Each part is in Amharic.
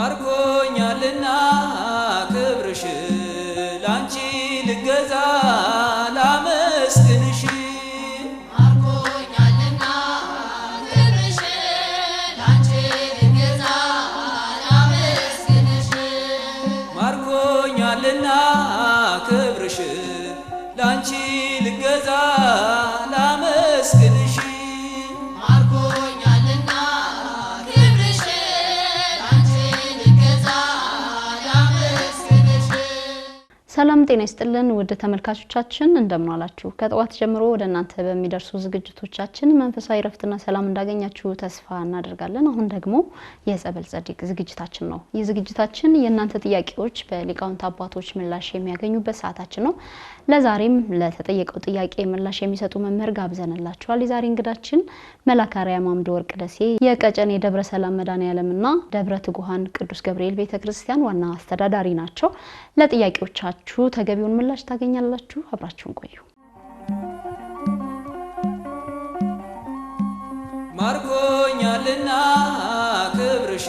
ማርኮኛልና ክብርሽ ላንቺ ልገዛ ላመስግንሽ ማርኮኛልና ክብርሽ ላንቺ ልገዛ ላመስግንሽ ማርኮኛልና ክብርሽ ላንቺ ልገዛ ላመስግንሽ ማርኮኛልና ክብርሽ ላንቺ ልገዛ ላመስግንሽ ሰላም ጤና ይስጥልን ውድ ተመልካቾቻችን እንደምን ዋላችሁ ከጠዋት ጀምሮ ወደ እናንተ በሚደርሱ ዝግጅቶቻችን መንፈሳዊ ረፍትና ሰላም እንዳገኛችሁ ተስፋ እናደርጋለን አሁን ደግሞ የጸበል ጸዲቅ ዝግጅታችን ነው ይህ ዝግጅታችን የእናንተ ጥያቄዎች በሊቃውንት አባቶች ምላሽ የሚያገኙበት ሰዓታችን ነው ለዛሬም ለተጠየቀው ጥያቄ ምላሽ የሚሰጡ መምህር ጋብዘንላችኋል የዛሬ እንግዳችን መላካሪያ ማምዶ ወርቅ ደሴ የቀጨኔ ደብረ ሰላም መድኃኔዓለምና ደብረ ትጉሃን ቅዱስ ገብርኤል ቤተክርስቲያን ዋና አስተዳዳሪ ናቸው ለጥያቄዎቻችሁ ተገቢውን ምላሽ ታገኛላችሁ አብራችሁን ቆዩ ማርኮኛልና ክብርሽ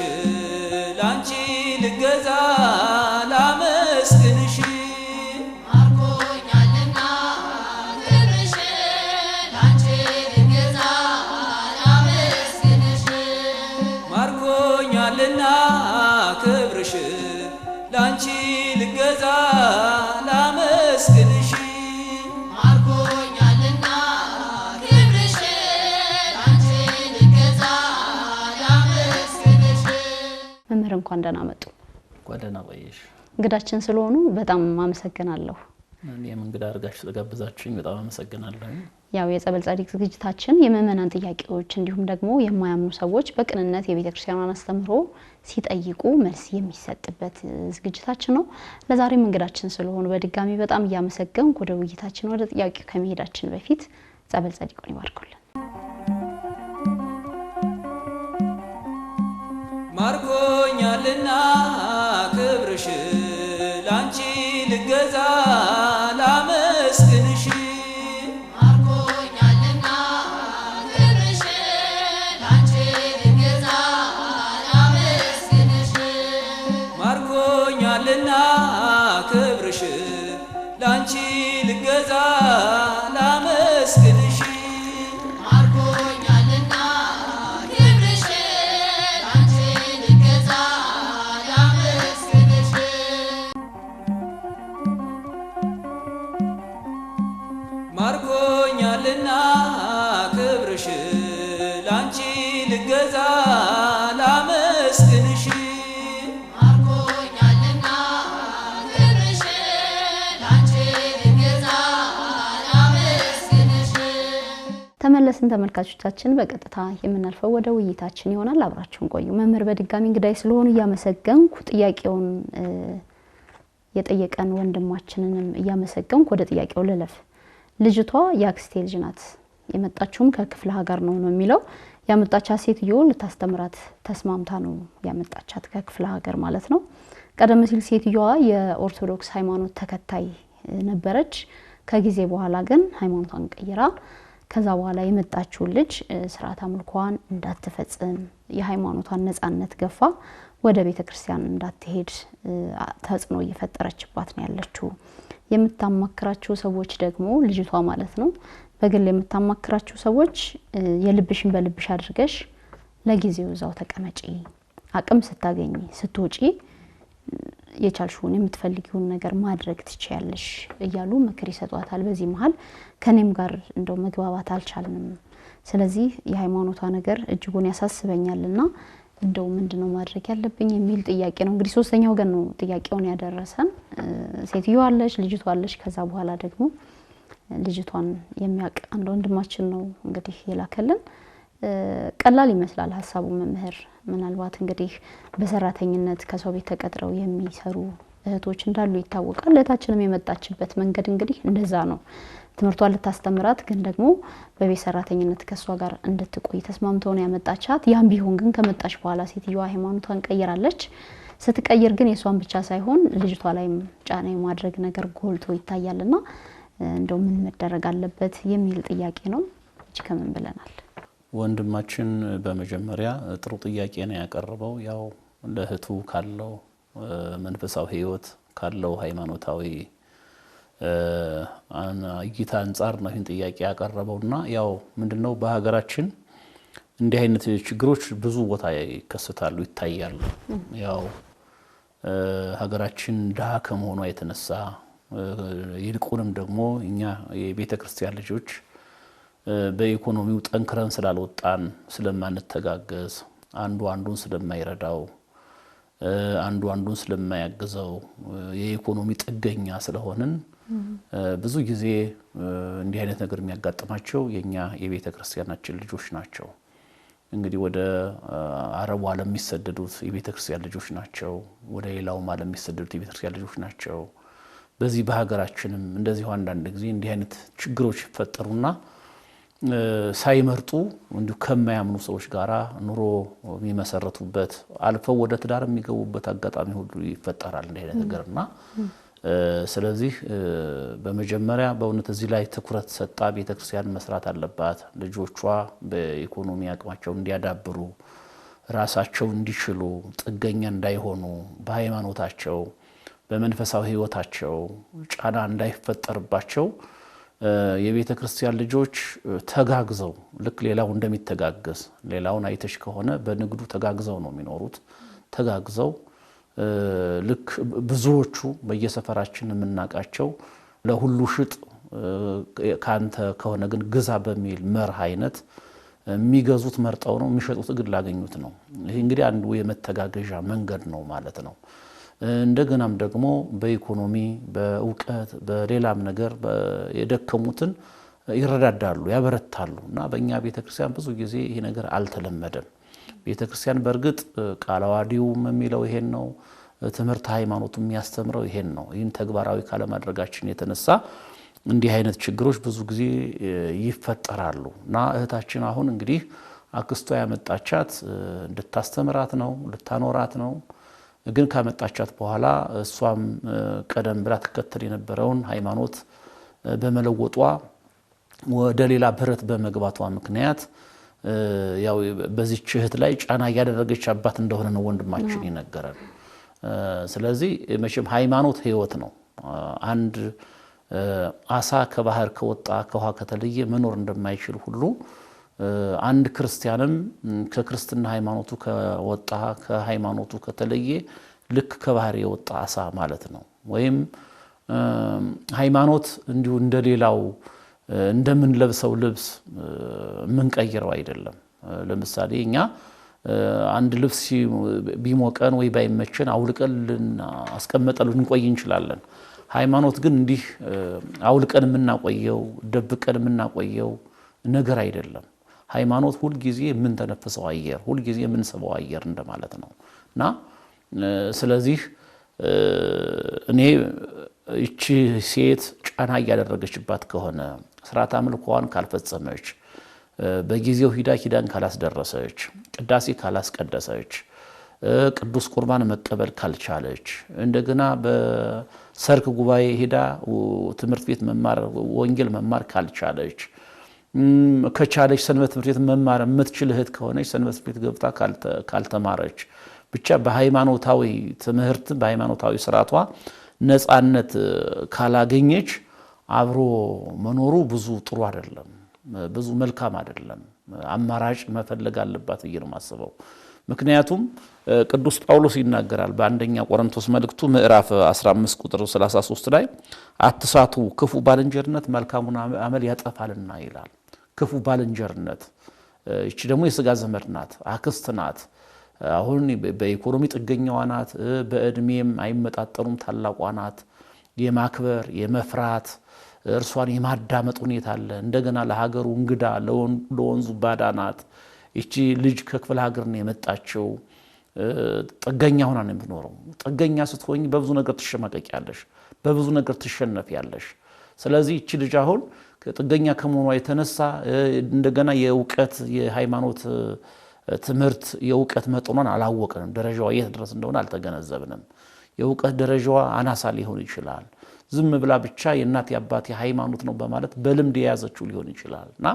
ላንቺ ልገዛ ላመስግንሽ ማርኮኛልና ክብርሽ ላንቺ ልገዛ ላመስግንሽ ማርኮኛልና ክብርሽ ላንቺ ልገዛ ላመስግንሽ ማርኮኛልና ክብርሽ ላንቺ ልገዛ ላመስግንሽ መምህር እንኳን ደህና መጡ ጓደና ቆየሽ እንግዳችን ስለሆኑ በጣም አመሰግናለሁ እኔም እንግዳ አድርጋችሁ ተጋብዛችሁኝ በጣም አመሰግናለሁ ያው የጸበል ጸዲቅ ዝግጅታችን የመመናን ጥያቄዎች እንዲሁም ደግሞ የማያምኑ ሰዎች በቅንነት የቤተክርስቲያኗን አስተምሮ ሲጠይቁ መልስ የሚሰጥበት ዝግጅታችን ነው ለዛሬም እንግዳችን ስለሆኑ በድጋሚ በጣም ያመሰግናለሁ ወደ ውይይታችን ወደ ጥያቄው ከመሄዳችን በፊት ጸበል ጸዲቁን ይባርኩልን ማርኮኛልና ክብርሽ ላንቺ ልገዛ ላመስግንሽ ማርኮኛልና ክብርሽ ላንቺ ልገዛ ላመስግንሽ ማርኮኛልና ክብርሽ ላንቺ ልገዛ ላመስግንሽ ማርኮኛልና ክብርሽ ላንቺ ልገዛ ላመስግንሽ ማርኮኛልና ክብርሽ ላንቺ ልገዛ ላመስግንሽ ማርኮኛልና ክብርሽ ላንቺ ልገዛ ላመስግንሽ ተመለስን ተመልካቾቻችን በቀጥታ የምናልፈው ወደ ውይይታችን ይሆናል አብራችሁን ቆዩ መምህር በድጋሚ እንግዳይ ስለሆኑ ያመሰግንኩ ጥያቄውን የጠየቀን ወንድማችንንም ያመሰግንኩ ወደ ጥያቄው ለለፍ ልጅቷ ያክስቴ ልጅ ናት የመጣችውም ከክፍለ ሀገር ነው የሚለው ያመጣቻት ሴትዮ ልታስተምራት ተስማምታ ነው ያመጣቻት ከክፍለ ሀገር ማለት ነው ቀደም ሲል ሴትዮዋ የኦርቶዶክስ ሃይማኖት ተከታይ ነበረች ከጊዜ በኋላ ግን ሃይማኖቷን ቀይራ ከዛ በኋላ የመጣችው ልጅ ስርዓተ አምልኮዋን እንዳትፈጽም የሃይማኖቷን ነፃነት ገፋ ወደ ቤተክርስቲያን እንዳትሄድ ተጽዕኖ እየፈጠረችባት ነው ያለችው የምታማክራቸው ሰዎች ደግሞ ልጅቷ ማለት ነው በግል የምታማክራቸው ሰዎች የልብሽን በልብሽ አድርገሽ ለጊዜው እዛው ተቀመጪ አቅም ስታገኚ ስትወጪ የቻልሽውን የምትፈልጊውን ነገር ማድረግ ትችያለሽ እያሉ ምክር ይሰጧታል በዚህ መሃል ከኔም ጋር እንደው መግባባት አልቻልንም ስለዚህ የሃይማኖቷ ነገር እጅጉን ያሳስበኛልና እንደው ምንድነው ማድረግ ያለብኝ የሚል ጥያቄ ነው እንግዲህ ሶስተኛው ወገን ነው ጥያቄውን ያደረሰን ሴትዮዋ አለች ልጅቷ አለች ከዛ በኋላ ደግሞ ልጅቷን የሚያውቅ አንድ ወንድማችን ነው እንግዲህ የላከልን ቀላል ይመስላል ሐሳቡ መምህር ምናልባት እንግዲህ በሰራተኝነት ከሰው ቤት ተቀጥረው የሚሰሩ እህቶች እንዳሉ ይታወቃል ለታችንም የመጣችበት መንገድ እንግዲህ እንደዛ ነው ትምርቷን ልታስተምራት ግን ደግሞ በቤት ሰራተኝነት ከሷ ጋር እንድትቆይ ተስማምተው ነው ያመጣቻት ያም ቢሆን ግን ከመጣች በኋላ ሴትዮዋ ሃይማኖቷን ቀይራለች ስትቀይር ግን የሷን ብቻ ሳይሆን ልጅቷ ላይም ጫና የማድረግ ነገር ጎልቶ ይታያልና እንደው ምን መደረግ አለበት የሚል ጥያቄ ነው እቺ ከምን ብለናል ወንድማችን በመጀመሪያ ጥሩ ጥያቄ ነው ያቀርበው ያው ለእህቱ ካለው መንፈሳዊ ህይወት ካለው ሃይማኖታዊ እይታ አንጻር ነው ይህን ጥያቄ ያቀረበውና ያው ምንድነው በሀገራችን እንዲህ አይነት ችግሮች ብዙ ቦታ ይከሰታሉ ይታያሉ። ያው ሀገራችን ድሃ ከመሆኗ የተነሳ ይልቁንም ደግሞ እኛ የቤተ ክርስቲያን ልጆች በኢኮኖሚው ጠንክረን ስላልወጣን ስለማንተጋገዝ አንዱ አንዱን ስለማይረዳው አንዱ አንዱን ስለማያግዘው የኢኮኖሚ ጥገኛ ስለሆነን ብዙ ጊዜ እንዲህ አይነት ነገር የሚያጋጥማቸው የኛ የቤተ ክርስቲያናችን ልጆች ናቸው። እንግዲህ ወደ አረቡ ዓለም የሚሰደዱት የቤተ ክርስቲያን ልጆች ናቸው። ወደ ሌላውም ዓለም የሚሰደዱት የቤተ ክርስቲያን ልጆች ናቸው። በዚህ በሀገራችንም እንደዚህ አንዳንድ ጊዜ እንዲህ አይነት ችግሮች ይፈጠሩና ሳይመርጡ እንዲሁ ከማያምኑ ሰዎች ጋራ ኑሮ የሚመሰረቱበት አልፈው ወደ ትዳር የሚገቡበት አጋጣሚ ሁሉ ይፈጠራል እንዲህ አይነት ነገርና ስለዚህ በመጀመሪያ በእውነት እዚህ ላይ ትኩረት ሰጣ ቤተክርስቲያን መስራት አለባት። ልጆቿ በኢኮኖሚ አቅማቸው እንዲያዳብሩ ራሳቸው እንዲችሉ ጥገኛ እንዳይሆኑ በሃይማኖታቸው በመንፈሳዊ ህይወታቸው ጫና እንዳይፈጠርባቸው የቤተ ክርስቲያን ልጆች ተጋግዘው ልክ ሌላው እንደሚተጋገዝ ሌላውን አይተሽ ከሆነ በንግዱ ተጋግዘው ነው የሚኖሩት። ተጋግዘው ልክ ብዙዎቹ በየሰፈራችን የምናቃቸው ለሁሉ ሽጥ ካንተ ከሆነ ግን ግዛ በሚል መርህ አይነት የሚገዙት መርጠው ነው የሚሸጡት ግን ላገኙት ነው። ይሄ እንግዲህ አንዱ የመተጋገዣ መንገድ ነው ማለት ነው። እንደገናም ደግሞ በኢኮኖሚ በእውቀት በሌላም ነገር የደከሙትን ይረዳዳሉ ያበረታሉ እና በእኛ ቤተክርስቲያን ብዙ ጊዜ ይሄ ነገር አልተለመደም። ቤተክርስቲያን በእርግጥ ቃለ ዓዋዲውም የሚለው ይሄን ነው። ትምህርት ሃይማኖቱ የሚያስተምረው ይሄን ነው። ይህን ተግባራዊ ካለማድረጋችን የተነሳ እንዲህ አይነት ችግሮች ብዙ ጊዜ ይፈጠራሉ እና እህታችን አሁን እንግዲህ አክስቷ ያመጣቻት እንድታስተምራት ነው ልታኖራት ነው። ግን ካመጣቻት በኋላ እሷም ቀደም ብላ ተከተል የነበረውን ሃይማኖት በመለወጧ ወደ ሌላ ብረት በመግባቷ ምክንያት ያው በዚህ እህት ላይ ጫና ያደረገች አባት እንደሆነ ነው ወንድማችን ይነገራል። ስለዚህ መቼም ሃይማኖት ህይወት ነው። አንድ አሳ ከባህር ከወጣ ከውሃ ከተለየ መኖር እንደማይችል ሁሉ አንድ ክርስቲያንም ከክርስትና ሃይማኖቱ ከወጣ ከሃይማኖቱ ከተለየ ልክ ከባህር የወጣ አሳ ማለት ነው። ወይም ሃይማኖት እንዲሁ እንደሌላው እንደምንለብሰው ልብስ ምንቀይረው አይደለም። ለምሳሌ እኛ አንድ ልብስ ቢሞቀን ወይ ባይመቸን አውልቀን አስቀመጠን ልንቆይ እንችላለን። ሃይማኖት ግን እንዲህ አውልቀን የምናቆየው ደብቀን የምናቆየው ነገር አይደለም። ሃይማኖት ሁሉ ጊዜ ምን ተነፈሰው አየር ሁሉ ጊዜ ምን ሰበው አየር እንደማለት ነውና ስለዚህ እኔ እቺ ሴት ጫና ያደረገችባት ከሆነ ስርዓተ አምልኮዋን ካልፈጸመች በጊዜው ሂዳን ካላስደረሰች ቅዳሴ ካላስቀደሰች ቅዱስ ቁርባን መቀበል ካልቻለች እንደገና በሰርክ ጉባኤ ሄዳ ትምህርት ቤት መማር ወንጌል መማር ካልቻለች ከቻለች ሰንበት ትምህርት ቤት መማር የምትችል እህት ከሆነች ሰንበት ቤት ገብታ ካልተማረች ብቻ በሃይማኖታዊ ትምህርት በሃይማኖታዊ ስርዓቷ ነፃነት ካላገኘች አብሮ መኖሩ ብዙ ጥሩ አይደለም፣ ብዙ መልካም አይደለም። አማራጭ መፈለግ አለባት ብዬ ነው የማስበው። ምክንያቱም ቅዱስ ጳውሎስ ይናገራል በአንደኛ ቆሮንቶስ መልእክቱ ምዕራፍ 15 ቁጥር 33 ላይ አትሳቱ ክፉ ባልንጀርነት መልካሙን አመል ያጠፋልና ይላል። ክፉ ባልንጀርነት እቺ ደግሞ የሥጋ ዘመድ ናት፣ አክስት ናት። አሁን በኢኮኖሚ ጥገኛዋ ናት፣ በእድሜም አይመጣጠኑም ታላቋ ናት። የማክበር የመፍራት እርሷን የማዳመጥ ሁኔታ አለ። እንደገና ለሀገሩ እንግዳ ለወንዙ ባዳ ናት። እቺ ልጅ ከክፍለ ሀገር ነው የመጣችው። ጥገኛ ሆና ነው የምትኖረው። ጥገኛ ስትሆኝ በብዙ ነገር ትሸማቀቂያለሽ፣ በብዙ ነገር ትሸነፊያለሽ። ስለዚህ እቺ ልጅ አሁን ጥገኛ ከመሆኗ የተነሳ እንደገና የእውቀት የሃይማኖት ትምህርት የእውቀት መጠኗን አላወቅንም። ደረጃዋ የት ድረስ እንደሆነ አልተገነዘብንም። የእውቀት ደረጃዋ አናሳ ሊሆን ይችላል። ዝም ብላ ብቻ የእናት የአባት ሃይማኖት ነው በማለት በልምድ የያዘችው ሊሆን ይችላልና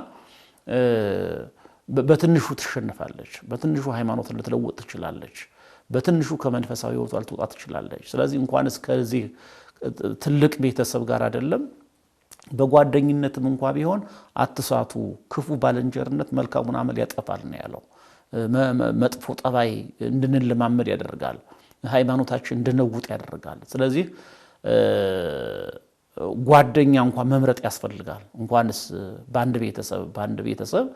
በትንሹ ትሸነፋለች። በትንሹ ሃይማኖትን ልትለውጥ ትችላለች። በትንሹ ከመንፈሳዊ ህይወቷ ልትወጣ ትችላለች። ስለዚህ እንኳን እስከዚህ ትልቅ ቤተሰብ ጋር አይደለም በጓደኝነትም እንኳን ቢሆን አትሳቱ፣ ክፉ ባልንጀርነት መልካሙን አመል ያጠፋል ነው ያለው። መጥፎ ጠባይ እንድንለማመድ ያደርጋል፣ ሃይማኖታችን እንድንውጥ ያደርጋል። ስለዚህ ጓደኛ እንኳን መምረጥ ያስፈልጋል። እንኳንስ በአንድ ቤተሰብ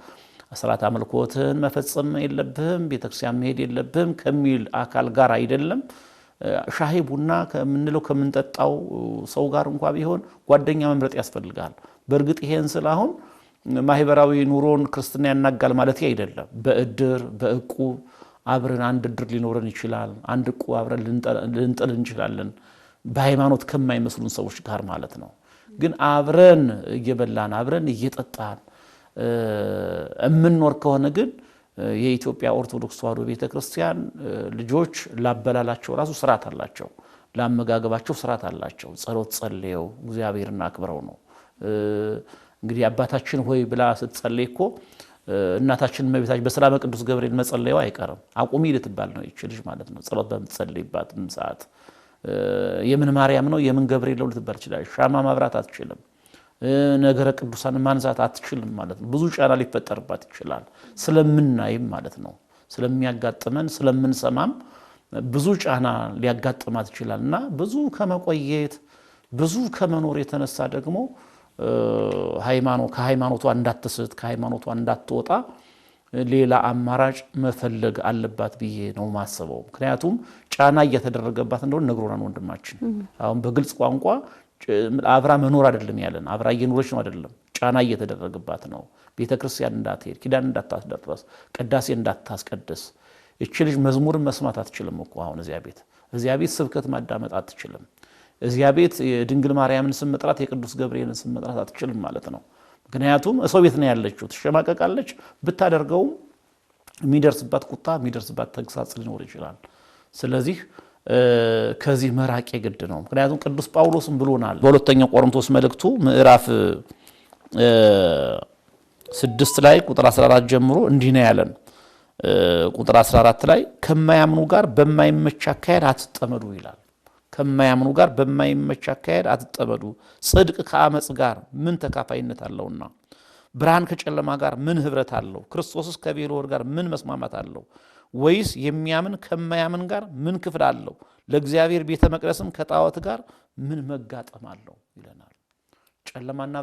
ስርዓተ አምልኮትን መፈጸም የለብህም፣ ቤተክርስቲያን መሄድ የለብህም ከሚል አካል ጋር አይደለም ሻሂ ቡና ከምንለው ከምንጠጣው ሰው ጋር እንኳን ቢሆን ጓደኛ መምረጥ ያስፈልጋል። በእርግጥ ይሄን ስላሁን ማህበራዊ ኑሮን ክርስትና ያናጋል ማለት አይደለም። በእድር በእቁብ አብረን አንድ እድር ሊኖረን ይችላል፣ አንድ እቁብ አብረን ልንጥል እንችላለን፣ በሃይማኖት ከማይመስሉን ሰዎች ጋር ማለት ነው። ግን አብረን እየበላን አብረን እየጠጣን እምንኖር ከሆነ ግን የኢትዮጵያ ኦርቶዶክስ ተዋሕዶ ቤተክርስቲያን ልጆች ላበላላቸው ራሱ ስርዓት አላቸው፣ ላመጋገባቸው ስርዓት አላቸው። ጸሎት ጸልየው እግዚአብሔርን አክብረው ነው። እንግዲህ አባታችን ሆይ ብላ ስትጸልይ እኮ እናታችን እመቤታችን በሰላመ ቅዱስ ገብርኤል መጸለዩ አይቀርም። አቁሚ ልትባል ነው ይች ልጅ ማለት ነው። ጸሎት በምትጸልይባት ሰዓት የምን ማርያም ነው የምን ገብርኤል ነው ልትባል ይችላል። ሻማ ማብራት አትችልም፣ ነገረ ቅዱሳን ማንሳት አትችልም ማለት ነው። ብዙ ጫና ሊፈጠርባት ይችላል። ስለምናይም ማለት ነው፣ ስለሚያጋጥመን ስለምንሰማም ብዙ ጫና ሊያጋጥማት ይችላልና ብዙ ከመቆየት ብዙ ከመኖር የተነሳ ደግሞ ከሃይማኖቷ እንዳትስት ከሃይማኖቷ እንዳትወጣ ሌላ አማራጭ መፈለግ አለባት ብዬ ነው ማስበው። ምክንያቱም ጫና እየተደረገባት እንደሆነ ነግሮናል ወንድማችን። አሁን በግልጽ ቋንቋ አብራ መኖር አይደለም ያለን፣ አብራ እየኖረች ነው አይደለም፣ ጫና እየተደረገባት ነው። ቤተክርስቲያን እንዳትሄድ፣ ኪዳን እንዳታስደርስ፣ ቅዳሴ እንዳታስቀድስ። እቺ ልጅ መዝሙርን መስማት አትችልም እኮ አሁን እዚያ ቤት ስብከት ማዳመጥ አትችልም። እዚያ ቤት የድንግል ማርያምን ስም መጥራት የቅዱስ ገብርኤልን ስም መጥራት አትችልም ማለት ነው። ምክንያቱም ሰው ቤት ነው ያለችው፣ ትሸማቀቃለች። ብታደርገውም የሚደርስባት ቁጣ የሚደርስባት ተግሳጽ ሊኖር ይችላል። ስለዚህ ከዚህ መራቅ የግድ ነው። ምክንያቱም ቅዱስ ጳውሎስም ብሎናል በሁለተኛው ቆሮንቶስ መልእክቱ ምዕራፍ 6 ላይ ቁጥር 14 ጀምሮ እንዲህ ነው ያለን። ቁጥር 14 ላይ ከማያምኑ ጋር በማይመች አካሄድ አትጠመዱ ይላል። ከማያምኑ ጋር በማይመች አካሄድ አትጠመዱ። ጽድቅ ከአመጽ ጋር ምን ተካፋይነት አለውና? ብርሃን ከጨለማ ጋር ምን ህብረት አለው? ክርስቶስስ ከቤልሆር ጋር ምን መስማማት አለው? ወይስ የሚያምን ከማያምን ጋር ምን ክፍል አለው? ለእግዚአብሔር ቤተ መቅደስም ከጣዖት ጋር ምን መጋጠም አለው ይለናል። ጨለማና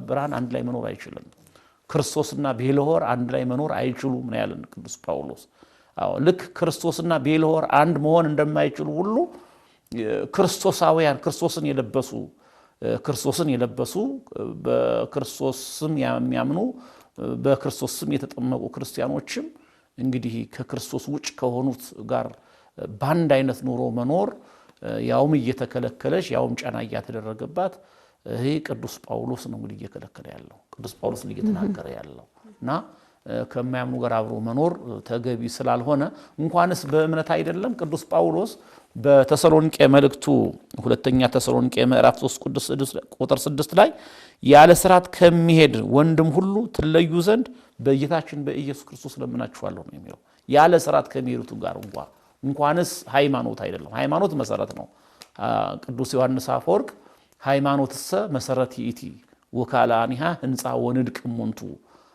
ብርሃን አንድ ላይ መኖር አይችልም። ክርስቶስና ቤልሆር አንድ ላይ መኖር አይችሉም ነው ያለን ቅዱስ ጳውሎስ። ልክ ክርስቶስና ቤልሆር አንድ መሆን እንደማይችሉ ሁሉ ክርስቶሳውያን ክርስቶስን የለበሱ በክርስቶስ ስም የሚያምኑ በክርስቶስ ስም የተጠመቁ ክርስቲያኖችም እንግዲህ ከክርስቶስ ውጭ ከሆኑት ጋር በአንድ አይነት ኑሮ መኖር ያውም እየተከለከለች ያውም ጫና እያተደረገባት ይሄ ቅዱስ ጳውሎስ ነው እንግዲህ እየከለከለ ያለው፣ ቅዱስ ጳውሎስ ነው እየተናገረ ያለው እና ከማያምኑ ጋር አብሮ መኖር ተገቢ ስላልሆነ እንኳንስ በእምነት አይደለም ቅዱስ ጳውሎስ በተሰሎንቄ መልእክቱ ሁለተኛ ተሰሎንቄ ምዕራፍ 3 ቁጥር 6 ላይ ያለ ስርዓት ከሚሄድ ወንድም ሁሉ ትለዩ ዘንድ በጌታችን በኢየሱስ ክርስቶስ ለምናችኋለሁ ነው የሚለው። ያለ ስርዓት ከሚሄዱት ጋር እንኳንስ ሃይማኖት አይደለም፣ ሃይማኖት መሰረት ነው። ቅዱስ ዮሐንስ አፈወርቅ ሃይማኖትሰ መሰረት ይእቲ ወካልአኒሃ ህንጻ ወንድቅ እሙንቱ፣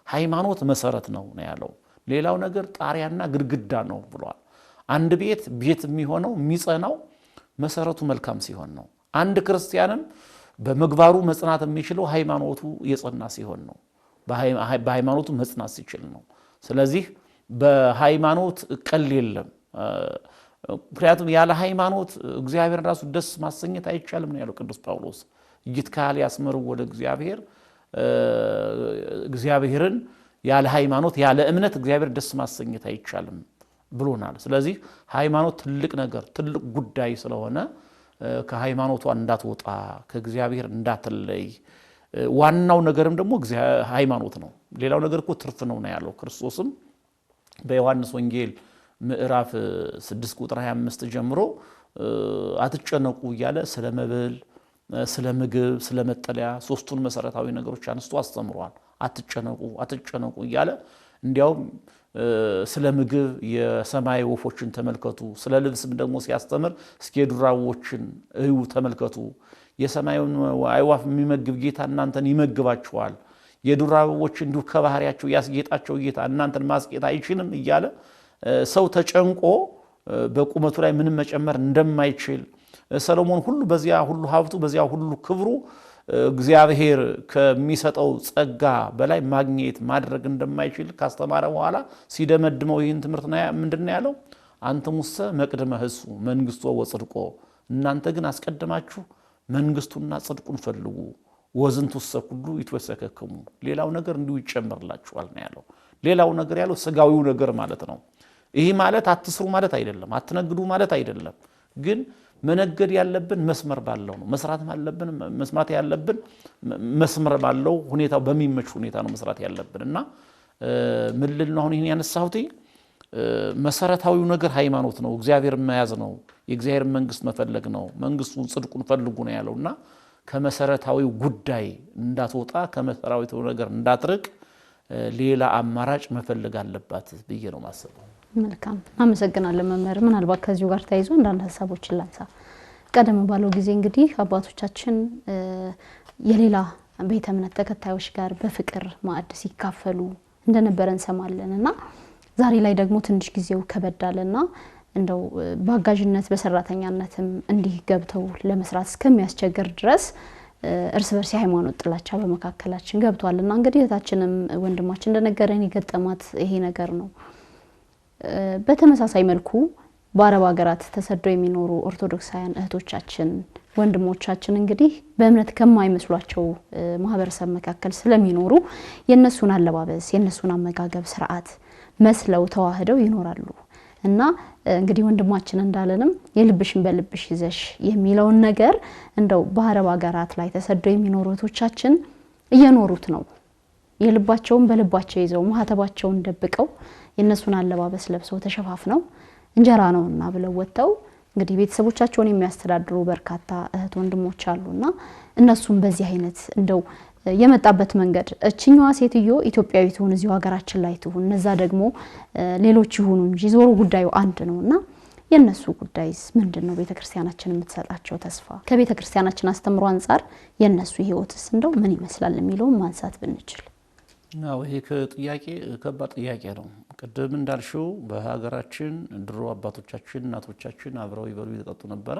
ሃይማኖት መሰረት ነው ያለው። ሌላው ነገር ጣሪያና ግድግዳ ነው ብሏል። አንድ ቤት የሚሆነው የሚጸናው መሰረቱ መልካም ሲሆን ነው። አንድ ክርስቲያንም በምግባሩ መጽናት የሚችለው ሃይማኖቱ የጸና ሲሆን ነው። በሃይማኖቱ መጽናት ሲችል ነው። ስለዚህ በሃይማኖት ቀል የለም። ምክንያቱም ያለ ሃይማኖት እግዚአብሔርን ራሱ ደስ ማሰኘት አይቻልም ነው ያለው ቅዱስ ጳውሎስ። ይትካል ያስመሩ ወደ እግዚአብሔርን ያለ ሃይማኖት ያለ እምነት እግዚአብሔር ደስ ማሰኘት አይቻልም ብሎናል። ስለዚህ ሃይማኖት ትልቅ ነገር ትልቅ ጉዳይ ስለሆነ ከሃይማኖቷ እንዳትወጣ ከእግዚአብሔር እንዳትለይ። ዋናው ነገርም ደግሞ ሃይማኖት ነው። ሌላው ነገር እኮ ትርፍ ነው ያለው ክርስቶስም በዮሐንስ ወንጌል ምዕራፍ 6 ቁጥር 25 ጀምሮ አትጨነቁ እያለ ስለ መብል፣ ስለ ምግብ፣ ስለ መጠለያ ሶስቱን መሰረታዊ ነገሮች አንስቶ አስተምሯል። አትጨነቁ እያለ እንዲያውም ስለ ምግብ የሰማይ ወፎችን ተመልከቱ፣ ስለ ልብስም ደግሞ ሲያስተምር እስኪ የዱር አበቦችን እዩ ተመልከቱ፣ የሰማዩን አዕዋፍ የሚመግብ ጌታ እናንተን ይመግባችኋል፣ የዱር አበቦች እንዲሁ ከባህሪያቸው ያስጌጣቸው ጌታ እናንተን ማስጌጥ አይችልም እያለ ሰው ተጨንቆ በቁመቱ ላይ ምንም መጨመር እንደማይችል ሰሎሞን ሁሉ በዚያ ሁሉ ሀብቱ በዚያ ሁሉ ክብሩ እግዚአብሔር ከሚሰጠው ጸጋ በላይ ማግኘት ማድረግ እንደማይችል ካስተማረ በኋላ ሲደመድመው ይህን ትምህርት ምንድነው ያለው? አንትሙሰ መቅድመ ህሱ መንግስቱ ወጽድቆ፣ እናንተ ግን አስቀድማችሁ መንግስቱና ጽድቁን ፈልጉ፣ ወዝንቱሰ ኩሉ ይትወሰከክሙ፣ ሌላው ነገር እንዲሁ ይጨመርላችኋል ነው ያለው። ሌላው ነገር ያለው ስጋዊው ነገር ማለት ነው። ይህ ማለት አትስሩ ማለት አይደለም፣ አትነግዱ ማለት አይደለም። ግን መነገድ ያለብን መስመር ባለው ነው። መስራት ያለብን መስመር ባለው ሁኔታው በሚመች ሁኔታ ነው መስራት ያለብን እና ምን ልል ነው አሁን ይሄን ያነሳሁት መሰረታዊው ነገር ሃይማኖት ነው፣ እግዚአብሔር መያዝ ነው፣ የእግዚአብሔር መንግስት መፈለግ ነው፣ መንግስቱን ጽድቁን ፈልጉ ነው ያለውና ከመሰረታዊው ጉዳይ እንዳትወጣ ከመሰረታዊው ነገር እንዳትርቅ ሌላ አማራጭ መፈለግ አለባት ብዬ ነው ማሰበው። መልካም አመሰግናለሁ መምህር። ምናልባት ከዚሁ ጋር ተያይዞ አንዳንድ ሀሳቦችን ላንሳ። ቀደም ባለው ጊዜ እንግዲህ አባቶቻችን የሌላ ቤተ እምነት ተከታዮች ጋር በፍቅር ማዕድ ሲካፈሉ እንደነበረ እንሰማለንና ዛሬ ላይ ደግሞ ትንሽ ጊዜው ከበዳለና እንደው በአጋዥነት በሰራተኛነትም እንዲህ ገብተው ለመስራት እስከሚያስቸግር ድረስ እርስ በርስ የሃይማኖት ጥላቻ በመካከላችን ገብቷልና እንግዲህ እህታችንም ወንድማችን እንደነገረን የገጠማት ይሄ ነገር ነው። በተመሳሳይ መልኩ በአረብ ሀገራት ተሰደው የሚኖሩ ኦርቶዶክሳውያን እህቶቻችን ወንድሞቻችን እንግዲህ በእምነት ከማይመስሏቸው ማህበረሰብ መካከል ስለሚኖሩ የነሱን አለባበስ የነሱን አመጋገብ ስርዓት መስለው ተዋህደው ይኖራሉ እና እንግዲህ ወንድማችን እንዳለንም የልብሽን በልብሽ ይዘሽ የሚለውን ነገር እንደው በአረብ ሀገራት ላይ ተሰደው የሚኖሩ እህቶቻችን እየኖሩት ነው። የልባቸውን በልባቸው ይዘው ማህተባቸውን ደብቀው የነሱን አለባበስ ለብሰው ተሸፋፍነው እንጀራ ነውና ብለው ወጥተው እንግዲህ ቤተሰቦቻቸውን የሚያስተዳድሩ በርካታ እህት ወንድሞች አሉና እነሱም በዚህ አይነት እንደው የመጣበት መንገድ እቺኛዋ ሴትዮ ኢትዮጵያዊት ሆነ እዚሁ ሀገራችን ላይ ትሁን እነዛ ደግሞ ሌሎች ይሁኑ እንጂ ዞሮ ጉዳዩ አንድ ነውና የነሱ ጉዳይስ ምንድነው? ቤተክርስቲያናችን የምትሰጣቸው ተስፋ ከቤተክርስቲያናችን አስተምሮ አንፃር የነሱ ህይወትስ እንደው ምን ይመስላል የሚለው ማንሳት ብንችል ነው። ይሄ ከጥያቄ ከባድ ጥያቄ ነው። ቅድም እንዳልሽው በሀገራችን ድሮ አባቶቻችን እናቶቻችን አብረው ይበሉ ይጠጡ ነበር።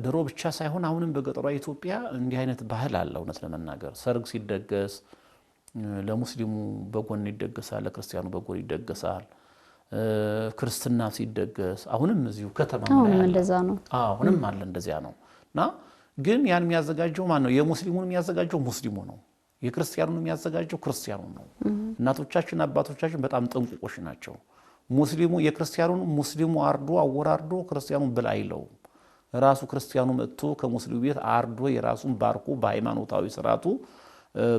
ድሮ ብቻ ሳይሆን አሁንም በገጠሯ ኢትዮጵያ እንዲህ አይነት ባህል አለ። እውነት ለመናገር ሰርግ ሲደገስ ለሙስሊሙ በጎን ይደገሳል፣ ለክርስቲያኑ በጎን ይደገሳል። ክርስትና ሲደገስ አሁንም እዚሁ ከተማ ላይ እንደዛ ነው። አሁንም አለ እንደዚያ ነውና ግን ያን የሚያዘጋጀው ማን ነው? የሙስሊሙን የሚያዘጋጀው ሙስሊሙ ነው። የክርስቲያኑን የሚያዘጋጀው ክርስቲያኑ ነው። እናቶቻችን አባቶቻችን በጣም ጥንቁቆች ናቸው። የክርስቲያኑን ሙስሊሙ አርዶ አወራርዶ ክርስቲያኑን ብላ አይለው። ራሱ ክርስቲያኑ መጥቶ ከሙስሊሙ ቤት አርዶ የራሱን ባርኮ በሃይማኖታዊ ስርዓቱ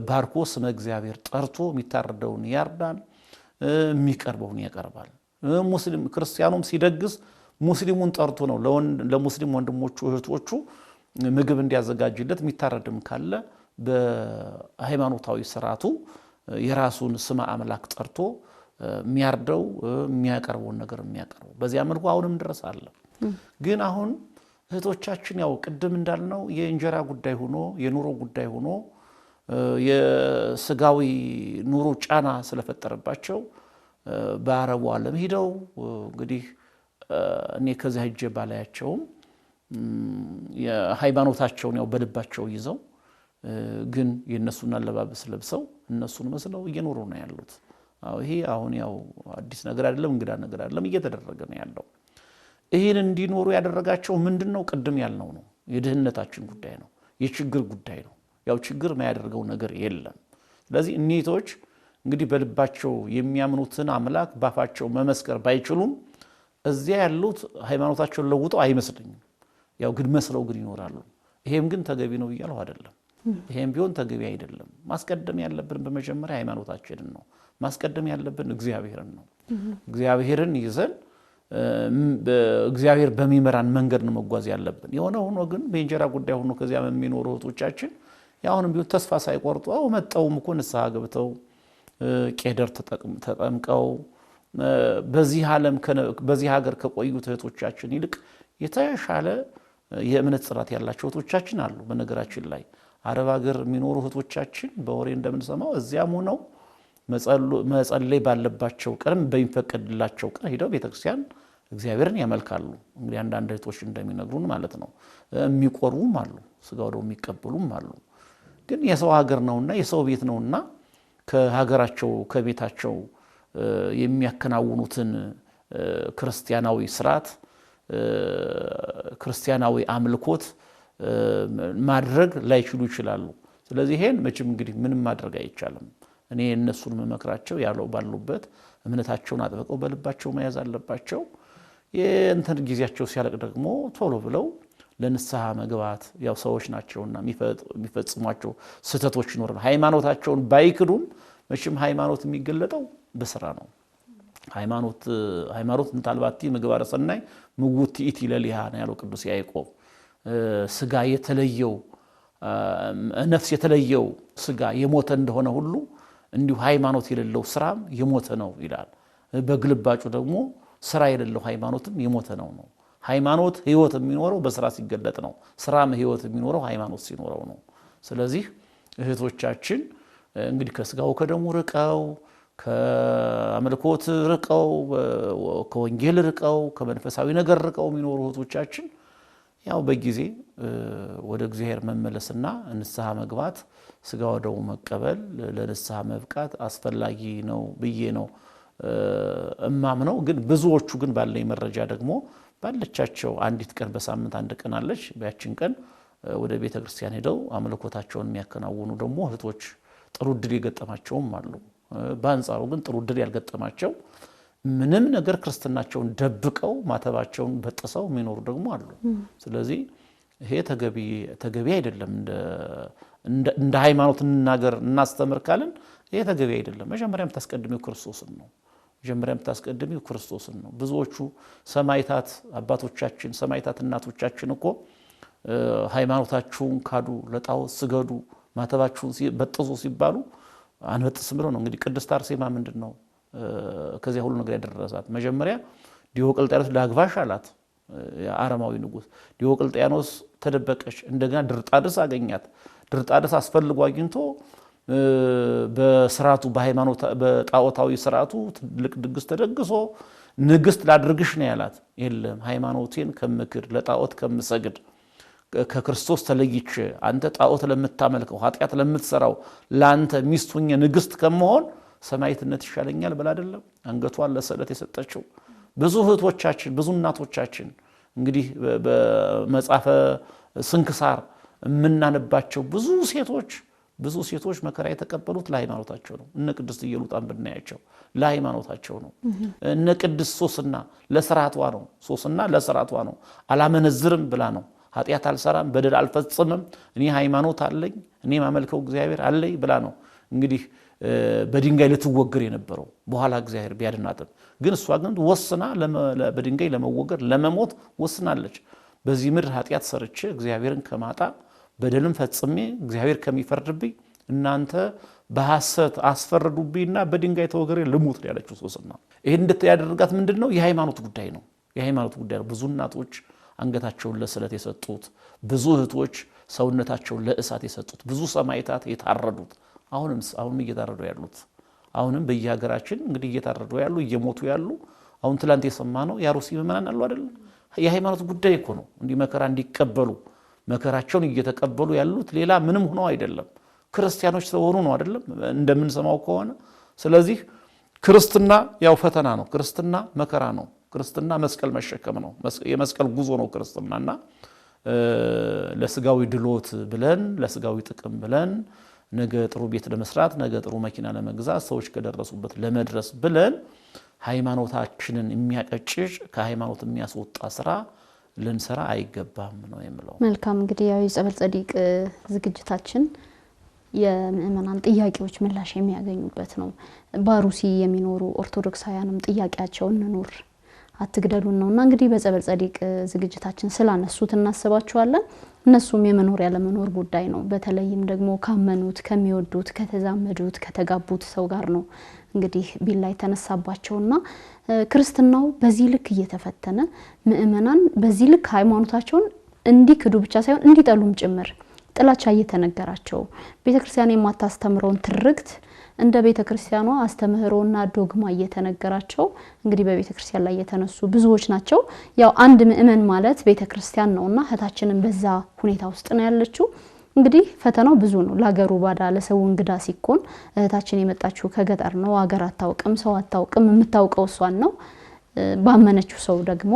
ባርኮ ስመ እግዚአብሔር ጠርቶ የሚታረደውን ያርዳል፣ የሚቀርበውን ያቀርባል። ክርስቲያኑም ሲደግስ ሙስሊሙን ጠርቶ ነው ለሙስሊም ወንድሞቹ እህቶቹ ምግብ እንዲያዘጋጅለት የሚታረድም ካለ በሃይማኖታዊ ስርዓቱ የራሱን ስመ አምላክ ጠርቶ የሚያርደው የሚያቀርበውን ነገር የሚያቀርበው በዚያ መልኩ አሁንም ድረስ አለ። ግን አሁን እህቶቻችን ያው ቅድም እንዳልነው የእንጀራ ጉዳይ ሆኖ የኑሮ ጉዳይ ሆኖ የስጋዊ ኑሮ ጫና ስለፈጠረባቸው በአረቡ ዓለም ሄደው እንግዲህ እኔ ከዛ ሄጄ ባላያቸውም የሃይማኖታቸውን ያው በልባቸው ይዘው ግን የነሱን አለባበስ ለብሰው እነሱን መስለው እየኖሩ ነው ያሉት። ይሄ አሁን ያው አዲስ ነገር አይደለም፣ እንግዳ ነገር አይደለም፣ እየተደረገ ነው ያለው። ይሄን እንዲኖሩ ያደረጋቸው ምንድነው? ቅድም ያልነው ነው። የድህነታችን ጉዳይ ነው፣ የችግር ጉዳይ ነው። ያው ችግር የማያደርገው ነገር የለም። ስለዚህ እኒቶች እንግዲህ በልባቸው የሚያምኑትን አምላክ ባፋቸው መመስከር ባይችሉም እዚያ ያሉት ሃይማኖታቸውን ለውጠው አይመስልኝም። ያው ግን መስለው ግን ይኖራሉ። ይሄም ግን ተገቢ ነው ይያለው አይደለም። ይሄም ቢሆን ተገቢ አይደለም። ማስቀደም ያለብን በመጀመሪያ ሃይማኖታችንን ነው። ማስቀደም ያለብን እግዚአብሔርን ነው። እግዚአብሔርን ይዘን እግዚአብሔር በሚመራን መንገድ ነው መጓዝ ያለብን። የሆነ ሆኖ ግን በእንጀራ ጉዳይ ሆኖ ከዚያ የሚኖሩ እህቶቻችን ያውንም ቢሆን ተስፋ ሳይቆርጡ መጣውም እኮ ንስሐ ገብተው ቄደር ተጠምቀው በዚህ ሀገር ከቆዩት እህቶቻችን ይልቅ የተሻለ የእምነት ጽናት ያላቸው እህቶቻችን አሉ። በነገራችን ላይ አረብ ሀገር የሚኖሩ እህቶቻችን በወሬ እንደምንሰማው እዚያም ሆነው መጸለይ ባለባቸው ቀን በሚፈቀድላቸው ቀን ሄደው ቤተክርስቲያን እግዚአብሔርን ያመልካሉ። እንግዲህ አንዳንድ እህቶች እንደሚነግሩን ማለት ነው። የሚቆርቡም አሉ፣ ስጋው ደግሞ የሚቀበሉም አሉ። ግን የሰው ሀገር ነውና የሰው ቤት ነውና ከሀገራቸው ከቤታቸው የሚያከናውኑትን ክርስቲያናዊ ስርዓት ክርስቲያናዊ አምልኮት ማድረግ ላይችሉ ይችላሉ። ስለዚህ ይሄን መቼም እንግዲህ ምንም ማድረግ አይቻልም። እኔ እነሱን መመክራቸው ያለው ባሉበት እምነታቸውን አጥብቀው በልባቸው መያዝ አለባቸው። የእንትን ጊዜያቸው ሲያልቅ ደግሞ ቶሎ ብለው ለንስሐ መግባት ያው ሰዎች ናቸውና የሚፈጽሟቸው ስህተቶች ይኖራሉ። ሃይማኖታቸውን ባይክዱም መቼም ሃይማኖት የሚገለጠው በስራ ነው። ሃይማኖት እንታልባቲ ምግባረ ሰናይ ምውት ኢቲ ለሊሃ ነው ያለው ቅዱስ ያዕቆብ። ስጋ የተለየው ነፍስ የተለየው ስጋ የሞተ እንደሆነ ሁሉ እንዲሁ ሃይማኖት የሌለው ስራም የሞተ ነው ይላል። በግልባጩ ደግሞ ስራ የሌለው ሃይማኖትም የሞተ ነው። ሃይማኖት ህይወት የሚኖረው በስራ ሲገለጥ ነው። ስራም ህይወት የሚኖረው ሃይማኖት ሲኖረው ነው። ስለዚህ እህቶቻችን እንግዲህ ከስጋው ከደሙ ርቀው ከአምልኮት ርቀው ከወንጌል ርቀው ከመንፈሳዊ ነገር ርቀው የሚኖሩ እህቶቻችን ያው በጊዜ ወደ እግዚአብሔር መመለስና ንስሐ መግባት ስጋው ደሙ መቀበል ለንስሐ መብቃት አስፈላጊ ነው ብዬ ነው እማምነው። ግን ብዙዎቹ ግን ባለኝ መረጃ ደግሞ ባለቻቸው አንዲት ቀን በሳምንት አንድ ቀን አለች። በያችን ቀን ወደ ቤተ ክርስቲያን ሄደው አምልኮታቸውን የሚያከናውኑ ደግሞ እህቶች ጥሩ ድል የገጠማቸውም አሉ። በአንጻሩ ግን ጥሩ ድል ያልገጠማቸው ምንም ነገር ክርስትናቸውን ደብቀው ማተባቸውን በጥሰው የሚኖሩ ደግሞ አሉ። ስለዚህ ይሄ ተገቢ አይደለም። እንደ ሃይማኖት እንናገር እናስተምር ካልን ይሄ ተገቢ አይደለም። መጀመሪያም ታስቀድሚው ክርስቶስን ነው። ብዙዎቹ ሰማዕታት አባቶቻችን ሰማዕታት እናቶቻችን እኮ ሃይማኖታችሁን ካዱ፣ ለጣዖት ስገዱ፣ ማተባችሁን በጥሱ ሲባሉ አንበጥስም ብለው ነው። እንግዲህ ቅድስት አርሴማ ምንድነው ከዚያ ሁሉ ነገር ያደረሳት? መጀመሪያ ዲዮቅልጥያኖስ ላግባሽ አላት። የአረማዊ ንጉስ ዲዮቅልጥያኖስ ተደበቀች። እንደገና ድርጣድስ አገኛት። ድርጣድስ አስፈልጎ አግኝቶ በስርዓቱ በሃይማኖት በጣዖታዊ ስርዓቱ ትልቅ ድግስ ተደግሶ ንግስት ላድርግሽ ነው ያላት። የለም ሃይማኖቴን ከምክር ለጣዖት ከምሰግድ ከክርስቶስ ተለይቼ አንተ ጣዖት ለምታመልከው ኃጢአት ለምትሰራው ላንተ ሚስት ሆኜ ንግስት ከመሆን ሰማዕትነት ይሻለኛል ብላ አይደለም አንገቷን ለስዕለት የሰጠችው። ብዙ እህቶቻችን ብዙ እናቶቻችን እንግዲህ በመጽሐፈ ስንክሳር የምናነባቸው ብዙ ሴቶች መከራ የተቀበሉት ለሃይማኖታቸው ነው። እነ ቅድስት ኢየሉጣን ብናያቸው ለሃይማኖታቸው ነው። እነ ቅድስት ሶስና ለስራቷ ነው። አላመነዝርም ብላ ነው። ኃጢአት አልሰራም፣ በደል አልፈጽምም፣ እኔ ሃይማኖት አለኝ፣ እኔ ማመልከው እግዚአብሔር አለኝ ብላ ነው እንግዲህ በድንጋይ ልትወገር የነበረው። በኋላ እግዚአብሔር ቢያድናትም ግን እሷ ግን ወስና በድንጋይ ለመወገር ለመሞት ወስናለች። በዚህ ምድር ኃጢአት ሰርቼ እግዚአብሔርን ከማጣ በደልም ፈጽሜ እግዚአብሔር ከሚፈርድብኝ እናንተ በሐሰት አስፈረዱብኝና በድንጋይ ተወገሬ ልሙት ያለችው ሶስና። ይሄን እንድትያደርጋት ምንድነው? የሃይማኖት ጉዳይ ነው። ብዙ እናቶች አንገታቸውን ለስለት የሰጡት፣ ብዙ እህቶች ሰውነታቸውን ለእሳት የሰጡት፣ ብዙ ሰማዕታት የታረዱት አሁንም እየታረዱ ያሉት አሁንም በየሀገራችን እንግዲህ እየታረዱ ያሉ እየሞቱ ያሉ አሁን ትላንት የሰማነው ያሩሲ ምዕመናን አሉ አይደል? የሃይማኖት ጉዳይ እኮ ነው። እንዲህ መከራ እንዲቀበሉ መከራቸውን እየተቀበሉ ያሉት ሌላ ምንም ሆነው አይደለም፣ ክርስቲያኖች ስለሆኑ ነው አይደለም እንደምንሰማው ከሆነ። ስለዚህ ክርስትና ያው ፈተና ነው። ክርስትና መከራ ነው። ክርስትና መስቀል መሸከም ነው። የመስቀል ጉዞ ነው ክርስትናና ለስጋዊ ድሎት ብለን ለስጋዊ ጥቅም ብለን ነገ ጥሩ ቤት ለመስራት ነገ ጥሩ መኪና ለመግዛት ሰዎች ከደረሱበት ለመድረስ ብለን ሃይማኖታችንን የሚያቀጭጭ ከሃይማኖት የሚያስወጣ ስራ ልንሰራ አይገባም ነው የምለው። መልካም እንግዲህ ያው የጸበል ጸዲቅ ዝግጅታችን የምእመናን ጥያቄዎች ምላሽ የሚያገኙበት ነው። ባሩሲ የሚኖሩ ኦርቶዶክሳውያንም ጥያቄያቸውን እንኑር አትግደሉን ነውና እንግዲህ በጸበል ጸዲቅ ዝግጅታችን ስላነሱት እናስባቸዋለን። እነሱም የመኖር ያለመኖር ጉዳይ ነው። በተለይም ደግሞ ካመኑት፣ ከሚወዱት፣ ከተዛመዱት፣ ከተጋቡት ሰው ጋር ነው እንግዲህ ቢላ የተነሳባቸውና ክርስትናው በዚህ ልክ እየተፈተነ ምእመናን በዚህ ልክ ሃይማኖታቸውን እንዲክዱ ብቻ ሳይሆን እንዲጠሉም ጭምር ጥላቻ እየተነገራቸው ቤተክርስቲያን የማታስተምረውን ትርክት እንደ ቤተክርስቲያኗ አስተምህሮና ዶግማ እየተነገራቸው እንግዲህ በቤተክርስቲያን ላይ የተነሱ ብዙዎች ናቸው። ያው አንድ ምእመን ማለት ቤተክርስቲያን ነውና እህታችንን በዛ ሁኔታ ውስጥ ነው ያለችው። እንግዲህ ፈተናው ብዙ ነው። ለሀገሩ ባዳ ለሰው እንግዳ ሲኮን እህታችን የመጣችው ከገጠር ነው። ሀገር አታውቅም፣ ሰው አታውቅም። የምታውቀው እሷን ነው። ባመነችው ሰው ደግሞ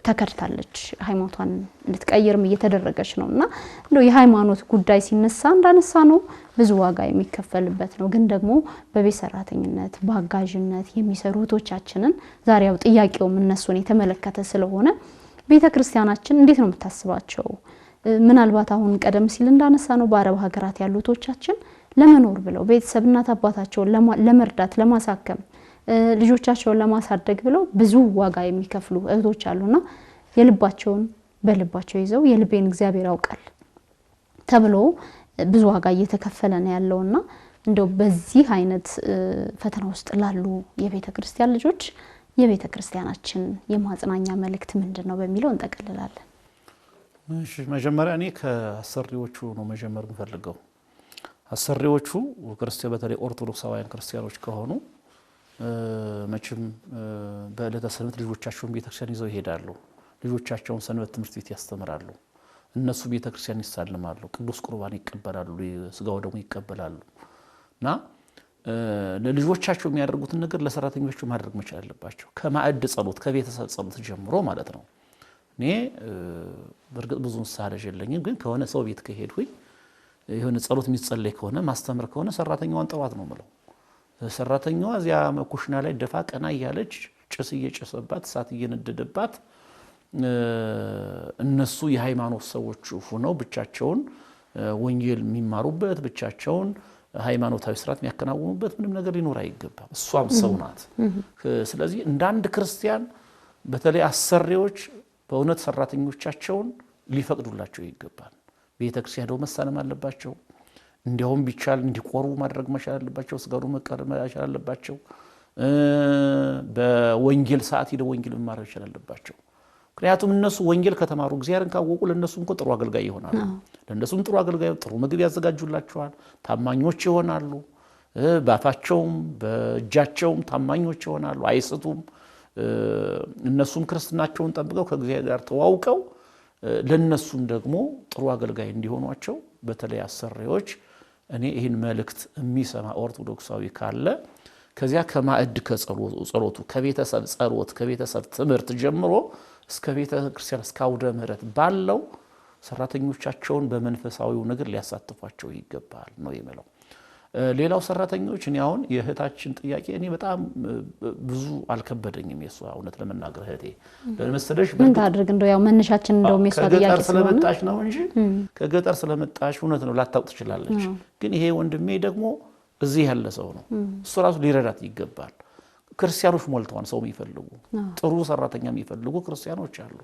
ተከድታለች። ሃይማኖቷን እንድትቀይርም እየተደረገች ነውና እንደው የሃይማኖት ጉዳይ ሲነሳ እንዳነሳ ነው ብዙ ዋጋ የሚከፈልበት ነው። ግን ደግሞ በቤት ሰራተኝነት በአጋዥነት የሚሰሩ እህቶቻችንን ዛሬ ያው ጥያቄውም እነሱን የተመለከተ ስለሆነ ቤተክርስቲያናችን እንዴት ነው የምታስባቸው? ምናልባት አሁን ቀደም ሲል እንዳነሳ ነው በአረብ ሀገራት ያሉ እህቶቻችን ለመኖር ብለው ቤተሰብ እናት አባታቸውን ለመርዳት ለማሳከም ልጆቻቸውን ለማሳደግ ብለው ብዙ ዋጋ የሚከፍሉ እህቶች አሉና የልባቸውን በልባቸው ይዘው የልቤን እግዚአብሔር ያውቃል ተብሎ ብዙ ዋጋ እየተከፈለ ነው ያለውና እንደው በዚህ አይነት ፈተና ውስጥ ላሉ የቤተክርስቲያን ልጆች የቤተክርስቲያናችን የማጽናኛ መልእክት ምንድነው በሚለው እንጠቀልላለን። እሺ መጀመሪያ እኔ ከአሰሪዎቹ ነው መጀመር የምፈልገው። አሰሪዎቹ ክርስቲያን በተለይ ኦርቶዶክሳውያን ክርስቲያኖች ከሆኑ መቼም በዕለተ ሰንበት ልጆቻቸውን ቤተክርስቲያን ይዘው ይሄዳሉ። ልጆቻቸውን ሰንበት ትምህርት ቤት ያስተምራሉ። እነሱ ቤተክርስቲያን ይሳልማሉ፣ ቅዱስ ቁርባን ይቀበላሉ፣ ስጋው ደግሞ ይቀበላሉ። እና ለልጆቻቸው የሚያደርጉትን ነገር ለሰራተኞቹ ማድረግ መቻል አለባቸው። ከማዕድ ጸሎት፣ ከቤተሰብ ጸሎት ጀምሮ ማለት ነው። እኔ በርግጥ ብዙ ምሳሌ የለኝም፣ ግን ከሆነ ሰው ቤት ከሄድኩኝ የሆነ ጸሎት የሚጸለይ ከሆነ ማስተምር ከሆነ ሰራተኛዋን ጠዋት ነው የምለው። ሰራተኛዋ እዚያ ኩሽና ላይ ደፋ ቀና እያለች ጭስ እየጨሰባት እሳት እየነደደባት እነሱ የሃይማኖት ሰዎች ሆነው ብቻቸውን ወንጌል የሚማሩበት ብቻቸውን ሃይማኖታዊ ስርዓት የሚያከናውኑበት ምንም ነገር ሊኖር አይገባም። እሷም ሰው ናት። ስለዚህ እንደ አንድ ክርስቲያን በተለይ አሰሪዎች በእውነት ሰራተኞቻቸውን ሊፈቅዱላቸው ይገባል። ቤተክርስቲያን ሄደው መሳለም አለባቸው። እንዲያውም ቢቻል እንዲቆሩ ማድረግ መቻል አለባቸው። ስጋዱ መቀረብ መቻል አለባቸው። በወንጌል ሰዓት ሄደው ወንጌል መማር መቻል አለባቸው። ምክንያቱም እነሱ ወንጌል ከተማሩ እግዚአብሔርን ካወቁ ለነሱም እኮ ጥሩ አገልጋይ ይሆናሉ። ለነሱም ጥሩ አገልጋይ ጥሩ ምግብ ያዘጋጁላቸዋል። ታማኞች ይሆናሉ። ባፋቸውም በእጃቸውም ታማኞች ይሆናሉ። አይስቱም። እነሱም ክርስትናቸውን ጠብቀው ከእግዚአብሔር ጋር ተዋውቀው ለነሱም ደግሞ ጥሩ አገልጋይ እንዲሆኗቸው በተለይ አሰሪዎች እኔ ይህን መልእክት የሚሰማ ኦርቶዶክሳዊ ካለ ከዚያ ከማዕድ ከጸሎቱ ከቤተሰብ ጸሎት ከቤተሰብ ትምህርት ጀምሮ እስከ ቤተ ክርስቲያን እስከ አውደ ምሕረት ባለው ሰራተኞቻቸውን በመንፈሳዊው ነገር ሊያሳትፏቸው ይገባል ነው የሚለው። ሌላው ሰራተኞች እኔ አሁን የእህታችን ጥያቄ እኔ በጣም ብዙ አልከበደኝም። የሷ እውነት ለመናገር እህቴ ለምሳሌሽ ምን ታድርግ እንደው ያው መነሻችን እንደው የሷ ጥያቄ ስለመጣሽ ነው እንጂ ከገጠር ስለመጣሽ እውነት ነው ላታውቅ ትችላለች። ግን ይሄ ወንድሜ ደግሞ እዚህ ያለ ሰው ነው። እሱ ራሱ ሊረዳት ይገባል። ክርስቲያኖች ሞልተዋል። ሰው የሚፈልጉ ጥሩ ሰራተኛ የሚፈልጉ ክርስቲያኖች አሉ።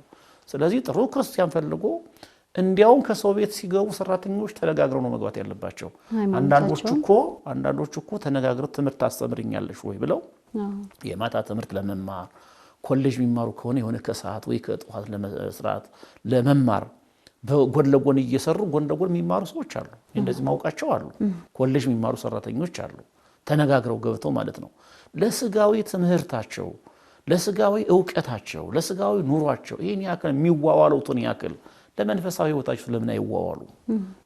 ስለዚህ ጥሩ ክርስቲያን ፈልጎ እንዲያውም ከሰው ቤት ሲገቡ ሰራተኞች ተነጋግረው ነው መግባት ያለባቸው። አንዳንዶቹ እኮ ተነጋግረው ትምህርት አስተምርኛለሽ ወይ ብለው የማታ ትምህርት ለመማር ኮሌጅ የሚማሩ ከሆነ የሆነ ከሰዓት ወይ ከጠዋት ለመስራት ለመማር በጎን ለጎን እየሰሩ ጎን ለጎን የሚማሩ ሰዎች አሉ። እንደዚህ ማውቃቸው አሉ። ኮሌጅ የሚማሩ ሰራተኞች አሉ። ተነጋግረው ገብተው ማለት ነው ለስጋዊ ትምህርታቸው ለስጋዊ ዕውቀታቸው ለስጋዊ ኑሯቸው ይሄን ያክል የሚዋዋሉትን ያክል ለመንፈሳዊ ህይወታቸው ለምን አይዋዋሉ?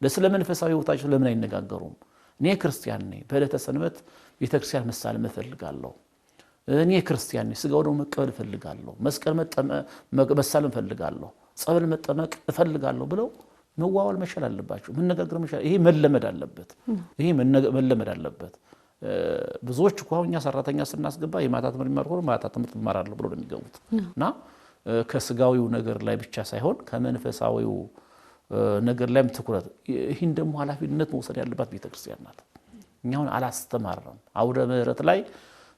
ለስለ መንፈሳዊ ህይወታቸው ለምን አይነጋገሩም? እኔ ክርስቲያን ነኝ፣ በዕለተ ሰንበት ቤተክርስቲያን መሳለም እፈልጋለሁ። እኔ ክርስቲያን ነኝ፣ ስጋው ደግሞ መቀበል እፈልጋለሁ፣ መስቀል መሳለም እፈልጋለሁ፣ ጸበል መጠመቅ እፈልጋለሁ ብለው መዋዋል መቻል አለባቸው። መነጋገር መቻል ይሄ መለመድ አለበት። ብዙዎች እኮ እኛ ሰራተኛ ስናስገባ የማታ ትምህርት ይማሩ ማታ ትምህርት ይማራሉ ብሎ ነው የሚገቡት እና ከስጋዊው ነገር ላይ ብቻ ሳይሆን ከመንፈሳዊው ነገር ላይም ትኩረት ይህን ደግሞ ኃላፊነት መውሰድ ያለባት ቤተክርስቲያን ናት። እኛውን አላስተማርንም። አውደ ምሕረት ላይ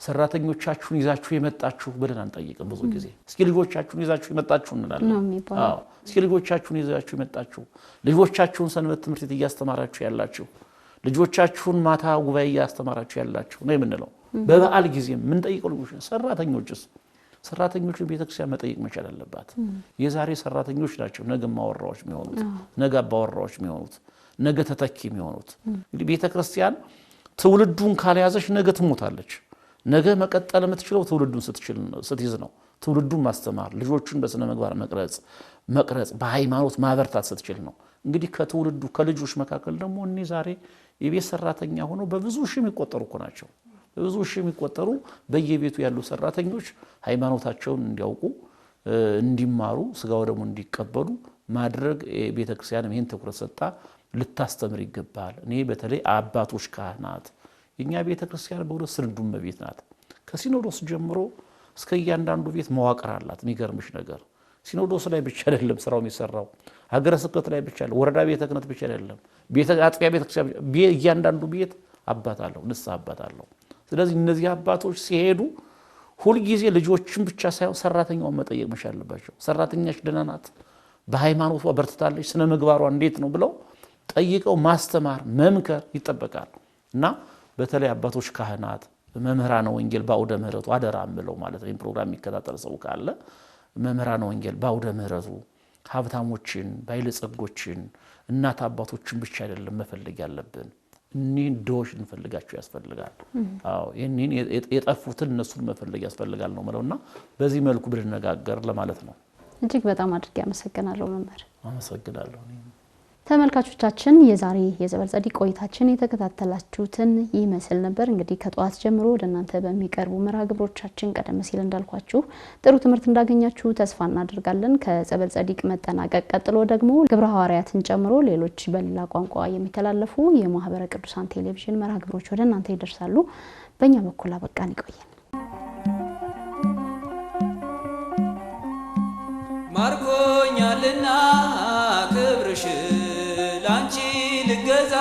ሰራተኞቻችሁን ይዛችሁ የመጣችሁ ብለን አንጠይቅም። ብዙ ጊዜ እስኪ ልጆቻችሁን ይዛችሁ የመጣችሁ እንላለን። አዎ እስኪ ልጆቻችሁን ይዛችሁ የመጣችሁ ልጆቻችሁን ሰንበት ትምህርት ቤት እያስተማራችሁ ያላችሁ ልጆቻችሁን ማታ ጉባኤ እያስተማራችሁ ያላችሁ ነው የምንለው። በበዓል ጊዜ ምን ጠይቀው ልጆች ሰራተኞች ቤተክርስቲያን መጠየቅ መቻል አለባት። የዛሬ ሰራተኞች ናቸው ነገ ማወራዎች የሚሆኑት፣ ነገ አባወራዎች የሚሆኑት፣ ነገ ተተኪ የሚሆኑት። እንግዲህ ቤተክርስቲያን ትውልዱን ካልያዘች ነገ ትሞታለች። ነገ መቀጠል የምትችለው ትውልዱን ስትይዝ ነው። ትውልዱን ማስተማር፣ ልጆቹን በስነ ምግባር መቅረጽ፣ በሃይማኖት ማበርታት ስትችል ነው። እንግዲህ ከትውልዱ ከልጆች መካከል ደግሞ እኔ ዛሬ የቤት ሰራተኛ ሆነው በብዙ ሺህ የሚቆጠሩ እኮ ናቸው። በብዙ ሺህ የሚቆጠሩ በየቤቱ ያሉ ሰራተኞች ሃይማኖታቸውን እንዲያውቁ እንዲማሩ ስጋው ደግሞ እንዲቀበሉ ማድረግ ቤተክርስቲያን ይሄን ትኩረት ሰጣ ልታስተምር ይገባል። እኔ በተለይ አባቶች ካህናት የኛ ቤተክርስቲያን በእውነት ስንዱም ቤት ናት። ከሲኖዶስ ጀምሮ እስከ እያንዳንዱ ቤት መዋቅር አላት። የሚገርምሽ ነገር ሲኖዶስ ላይ ብቻ አይደለም ስራው የሚሰራው፣ ሀገረ ስብከት ላይ ብቻ አይደለም፣ ወረዳ ቤተ ክህነት ብቻ አይደለም፣ አጥቢያ ቤተክርስቲያን እያንዳንዱ ቤት አባት አለው፣ ንስሐ አባት አለው። ስለዚህ እነዚህ አባቶች ሲሄዱ ሁልጊዜ ልጆችን ብቻ ሳይሆን ሰራተኛውን መጠየቅ መቻል አለባቸው። ሰራተኛሽ ደህና ናት፣ በሃይማኖቷ በርትታለች፣ ስነ ምግባሯ እንዴት ነው ብለው ጠይቀው ማስተማር መምከር ይጠበቃል። እና በተለይ አባቶች ካህናት፣ መምህራነ ወንጌል በአውደ ምሕረቱ አደራ እምለው ማለት ነው። ፕሮግራም የሚከታተል ሰው ካለ መምህራነ ወንጌል በአውደ ምሕረቱ ሀብታሞችን፣ ባለጸጎችን፣ እናት አባቶችን ብቻ አይደለም መፈለግ ያለብን፣ እኒህን ድሆች እንፈልጋቸው ያስፈልጋል። አዎ እኒህን የጠፉትን እነሱን መፈለግ ያስፈልጋል ነው የምለውና በዚህ መልኩ ብንነጋገር ለማለት ነው። እጅግ በጣም አድርጌ አመሰግናለሁ መምህር። አመሰግናለሁ። ተመልካቾቻችን የዛሬ የዘበር ጸዲቅ ቆይታችን የተከታተላችሁትን ይመስል ነበር። እንግዲህ ከጧት ጀምሮ ወደ እናንተ በሚቀርቡ መርሃ ግብሮቻችን ቀደም ሲል እንዳልኳችሁ ጥሩ ትምህርት እንዳገኛችሁ ተስፋ እናደርጋለን። ከዘበር ጸዲቅ መጠናቀቅ ቀጥሎ ደግሞ ግብረ ሐዋርያትን ጨምሮ ሌሎች በሌላ ቋንቋ የሚተላለፉ የማህበረ ቅዱሳን ቴሌቪዥን መርሃ ግብሮች ወደ እናንተ ይደርሳሉ። በእኛ በኩል አበቃን። ይቆየን። ማርኮኛልና ክብርሽ ላንቺ ልገዛ